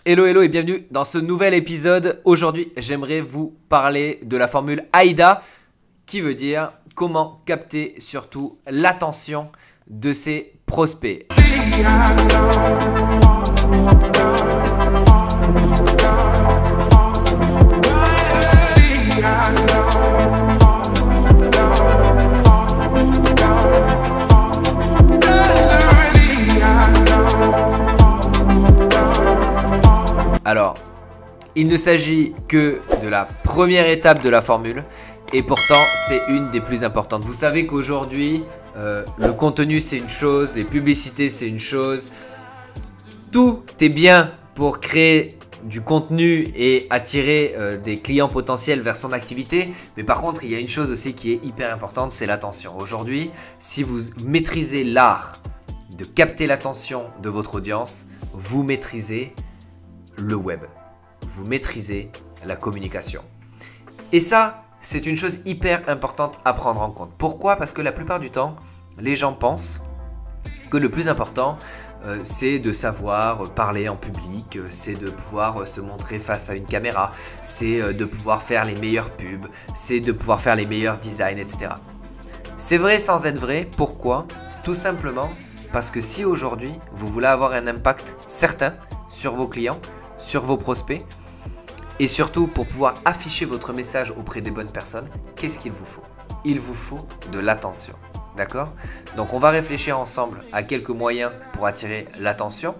Hello hello et bienvenue dans ce nouvel épisode. Aujourd'hui, j'aimerais vous parler de la formule AIDA qui veut dire comment capter surtout l'attention de ses prospects. Alors, il ne s'agit que de la première étape de la formule et pourtant c'est une des plus importantes. Vous savez qu'aujourd'hui, le contenu c'est une chose, les publicités c'est une chose. Tout est bien pour créer du contenu et attirer des clients potentiels vers son activité. Mais par contre, il y a une chose aussi qui est hyper importante, c'est l'attention. Aujourd'hui, si vous maîtrisez l'art de capter l'attention de votre audience, vous maîtrisez le web, vous maîtrisez la communication. Et ça, c'est une chose hyper importante à prendre en compte. Pourquoi? Parce que la plupart du temps, les gens pensent que le plus important, c'est de savoir parler en public, c'est de pouvoir se montrer face à une caméra, c'est de pouvoir faire les meilleures pubs, c'est de pouvoir faire les meilleurs designs, etc. C'est vrai sans être vrai. Pourquoi? Tout simplement parce que si aujourd'hui, vous voulez avoir un impact certain sur vos clients, sur vos prospects et surtout pour pouvoir afficher votre message auprès des bonnes personnes, qu'est-ce qu'il vous faut? Il vous faut de l'attention, d'accord? Donc on va réfléchir ensemble à quelques moyens pour attirer l'attention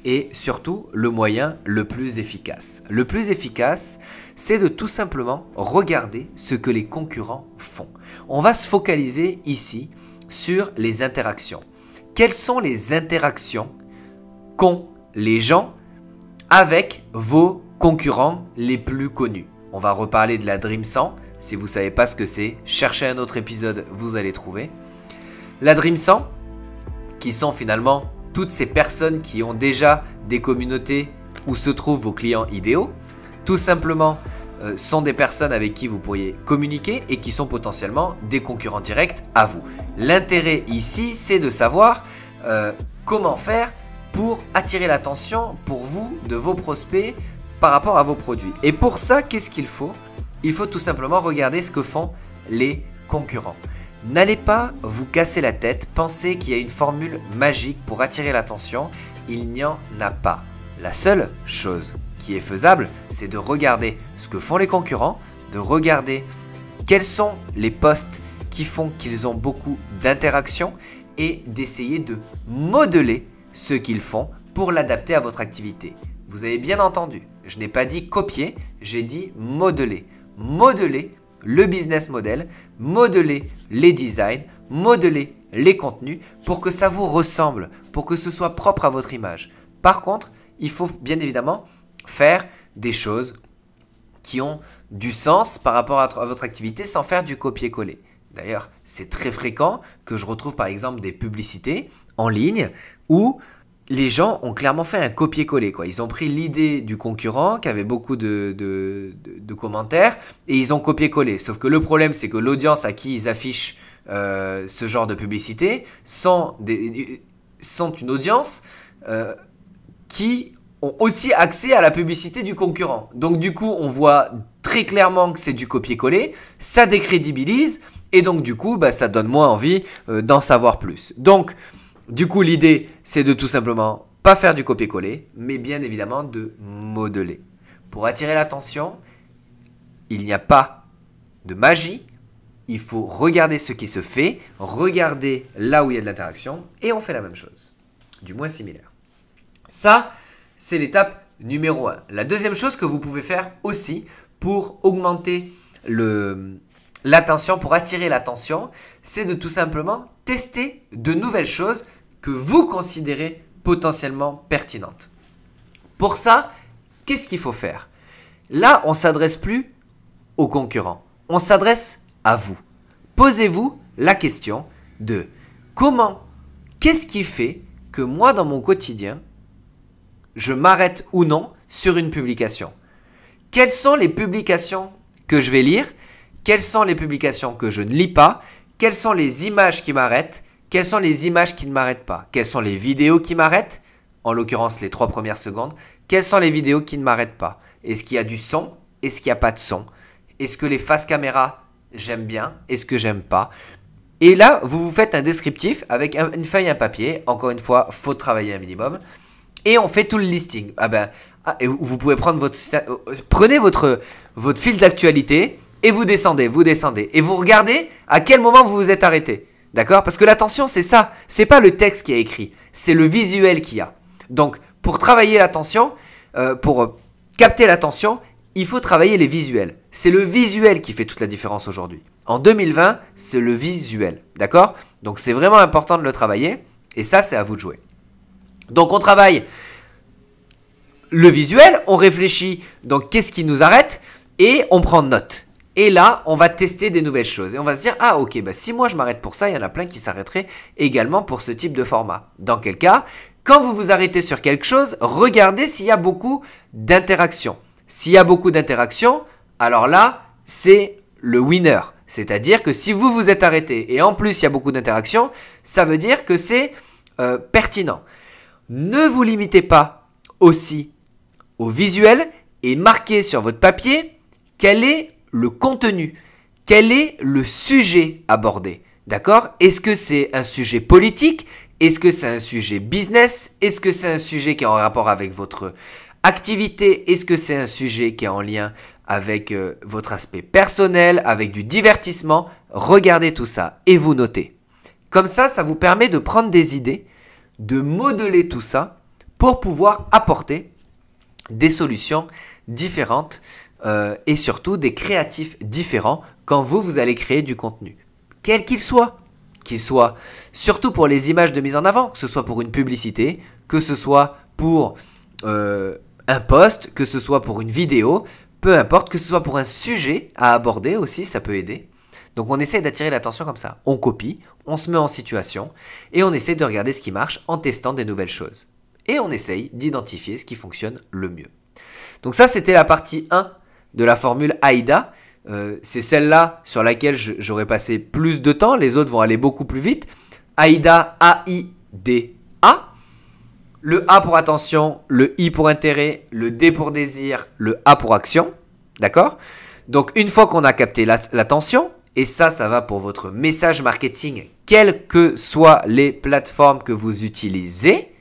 et surtout le moyen le plus efficace. Le plus efficace, c'est de tout simplement regarder ce que les concurrents font. On va se focaliser ici sur les interactions. Quelles sont les interactions qu'ont les gens avec vos concurrents les plus connus? On va reparler de la Dream 100. Si vous ne savez pas ce que c'est, cherchez un autre épisode, vous allez trouver. La Dream 100, qui sont finalement toutes ces personnes qui ont déjà des communautés où se trouvent vos clients idéaux. Tout simplement, sont des personnes avec qui vous pourriez communiquer et qui sont potentiellement des concurrents directs à vous. L'intérêt ici, c'est de savoir comment faire pour attirer l'attention pour vous, de vos prospects par rapport à vos produits. Et pour ça, qu'est-ce qu'il faut? Il faut tout simplement regarder ce que font les concurrents. N'allez pas vous casser la tête, penser qu'il y a une formule magique pour attirer l'attention. Il n'y en a pas. La seule chose qui est faisable, c'est de regarder ce que font les concurrents, de regarder quels sont les posts qui font qu'ils ont beaucoup d'interactions et d'essayer de modeler ce qu'ils font pour l'adapter à votre activité. Vous avez bien entendu, je n'ai pas dit copier, j'ai dit modeler. Modeler le business model, modeler les designs, modeler les contenus pour que ça vous ressemble, pour que ce soit propre à votre image. Par contre, il faut bien évidemment faire des choses qui ont du sens par rapport à votre activité sans faire du copier-coller. D'ailleurs, c'est très fréquent que je retrouve par exemple des publicités en ligne où les gens ont clairement fait un copier-coller. Ils ont pris l'idée du concurrent qui avait beaucoup de commentaires et ils ont copié-collé. Sauf que le problème, c'est que l'audience à qui ils affichent ce genre de publicité sont une audience qui ont aussi accès à la publicité du concurrent. Donc du coup, on voit très clairement que c'est du copier-coller, ça décrédibilise et donc du coup, ça donne moins envie d'en savoir plus. Donc, du coup, l'idée, c'est de tout simplement pas faire du copier-coller, mais bien évidemment de modeler. Pour attirer l'attention, il n'y a pas de magie. Il faut regarder ce qui se fait, regarder là où il y a de l'interaction et on fait la même chose, du moins similaire. Ça, c'est l'étape numéro 1. La deuxième chose que vous pouvez faire aussi pour augmenter l'attention, pour attirer l'attention, c'est de tout simplement tester de nouvelles choses que vous considérez potentiellement pertinentes. Pour ça, qu'est-ce qu'il faut faire? Là, on ne s'adresse plus aux concurrents, on s'adresse à vous. Posez-vous la question de qu'est-ce qui fait que moi dans mon quotidien, je m'arrête ou non sur une publication? Quelles sont les publications que je vais lire? Quelles sont les publications que je ne lis pas? Quelles sont les images qui m'arrêtent? Quelles sont les images qui ne m'arrêtent pas? Quelles sont les vidéos qui m'arrêtent? En l'occurrence, les 3 premières secondes. quelles sont les vidéos qui ne m'arrêtent pas? Est-ce qu'il y a du son? Est-ce qu'il n'y a pas de son? Est-ce que les faces caméra, j'aime bien? Est-ce que j'aime pas? Et là, vous vous faites un descriptif avec une feuille, un papier. Encore une fois, faut travailler un minimum. Et on fait tout le listing. Et vous pouvez prendre prenez votre fil d'actualité et vous descendez. Et vous regardez à quel moment vous vous êtes arrêté. D'accord? Parce que l'attention, c'est ça. C'est pas le texte qui est écrit. C'est le visuel qu'il y a. Donc, pour travailler l'attention, pour capter l'attention, il faut travailler les visuels. C'est le visuel qui fait toute la différence aujourd'hui. En 2020, c'est le visuel. D'accord? Donc, c'est vraiment important de le travailler. Et ça, c'est à vous de jouer. Donc, on travaille le visuel. On réfléchit. Donc, qu'est-ce qui nous arrête? Et on prend note. Et là, on va tester des nouvelles choses. Et on va se dire, ah ok, si moi je m'arrête pour ça, il y en a plein qui s'arrêteraient également pour ce type de format. Dans quel cas, quand vous vous arrêtez sur quelque chose, regardez s'il y a beaucoup d'interactions. S'il y a beaucoup d'interactions, alors là, c'est le winner. C'est-à-dire que si vous vous êtes arrêté et en plus il y a beaucoup d'interactions, ça veut dire que c'est pertinent. Ne vous limitez pas aussi au visuel et marquez sur votre papier quel est le contenu, quel est le sujet abordé. D'accord? Est-ce que c'est un sujet politique? Est-ce que c'est un sujet business? Est-ce que c'est un sujet qui est en rapport avec votre activité? Est-ce que c'est un sujet qui est en lien avec votre aspect personnel, avec du divertissement? Regardez tout ça et vous notez. Comme ça, ça vous permet de prendre des idées, de modeler tout ça pour pouvoir apporter des solutions différentes et surtout des créatifs différents quand vous allez créer du contenu. Quel qu'il soit. Surtout pour les images de mise en avant, que ce soit pour une publicité, que ce soit pour un post, que ce soit pour une vidéo, peu importe, que ce soit pour un sujet à aborder aussi, ça peut aider. Donc on essaie d'attirer l'attention comme ça. On copie, on se met en situation et on essaie de regarder ce qui marche en testant des nouvelles choses. Et on essaye d'identifier ce qui fonctionne le mieux. Donc ça, c'était la partie 1 de la formule AIDA. C'est celle-là sur laquelle j'aurais passé plus de temps. Les autres vont aller beaucoup plus vite. AIDA, A-I-D-A. Le A pour attention, le I pour intérêt, le D pour désir, le A pour action. D'accord? Donc, une fois qu'on a capté l'attention, et ça va pour votre message marketing, quelles que soient les plateformes que vous utilisez,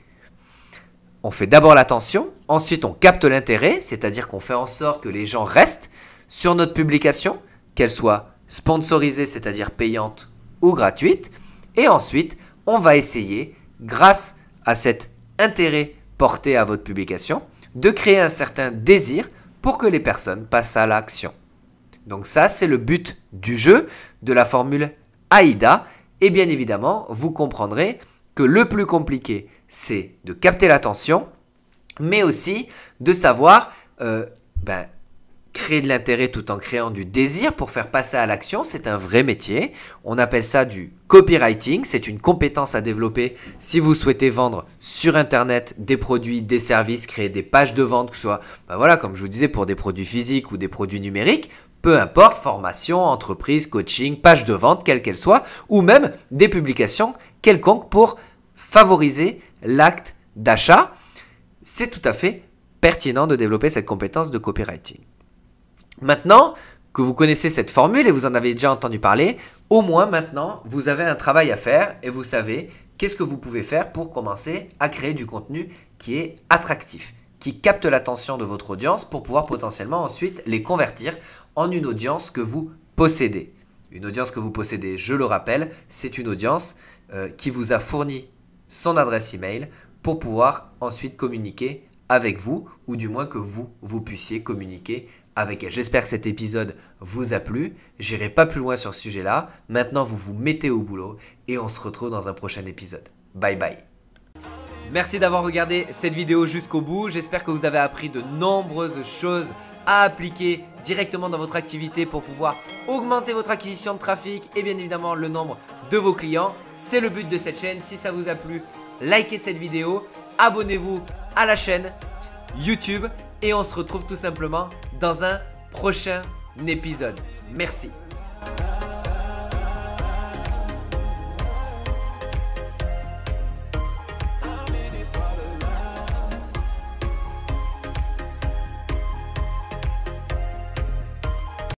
on fait d'abord l'attention, ensuite on capte l'intérêt, c'est-à-dire qu'on fait en sorte que les gens restent sur notre publication, qu'elle soit sponsorisée, c'est-à-dire payante ou gratuite. Et ensuite, on va essayer, grâce à cet intérêt porté à votre publication, de créer un certain désir pour que les personnes passent à l'action. Donc ça, c'est le but du jeu, de la formule AIDA. Et bien évidemment, vous comprendrez que le plus compliqué, c'est de capter l'attention, mais aussi de savoir créer de l'intérêt tout en créant du désir pour faire passer à l'action. C'est un vrai métier. On appelle ça du copywriting. C'est une compétence à développer si vous souhaitez vendre sur Internet des produits, des services, créer des pages de vente, que ce soit, comme je vous disais, pour des produits physiques ou des produits numériques. Peu importe, formation, entreprise, coaching, page de vente, quelle qu'elle soit, ou même des publications quelconques pour favoriser l'acte d'achat. C'est tout à fait pertinent de développer cette compétence de copywriting. Maintenant que vous connaissez cette formule et vous en avez déjà entendu parler, au moins maintenant, vous avez un travail à faire et vous savez qu'est-ce que vous pouvez faire pour commencer à créer du contenu qui est attractif, qui capte l'attention de votre audience pour pouvoir potentiellement ensuite les convertir en une audience que vous possédez. Une audience que vous possédez, je le rappelle, c'est une audience qui vous a fourni son adresse email pour pouvoir ensuite communiquer avec vous, ou du moins que vous puissiez communiquer avec elle. J'espère que cet épisode vous a plu. J'irai pas plus loin sur ce sujet-là. Maintenant, vous vous mettez au boulot et on se retrouve dans un prochain épisode. Bye bye. Merci d'avoir regardé cette vidéo jusqu'au bout. J'espère que vous avez appris de nombreuses choses à appliquer directement dans votre activité pour pouvoir augmenter votre acquisition de trafic et bien évidemment le nombre de vos clients. C'est le but de cette chaîne. Si ça vous a plu, likez cette vidéo, abonnez-vous à la chaîne YouTube et on se retrouve tout simplement dans un prochain épisode. Merci.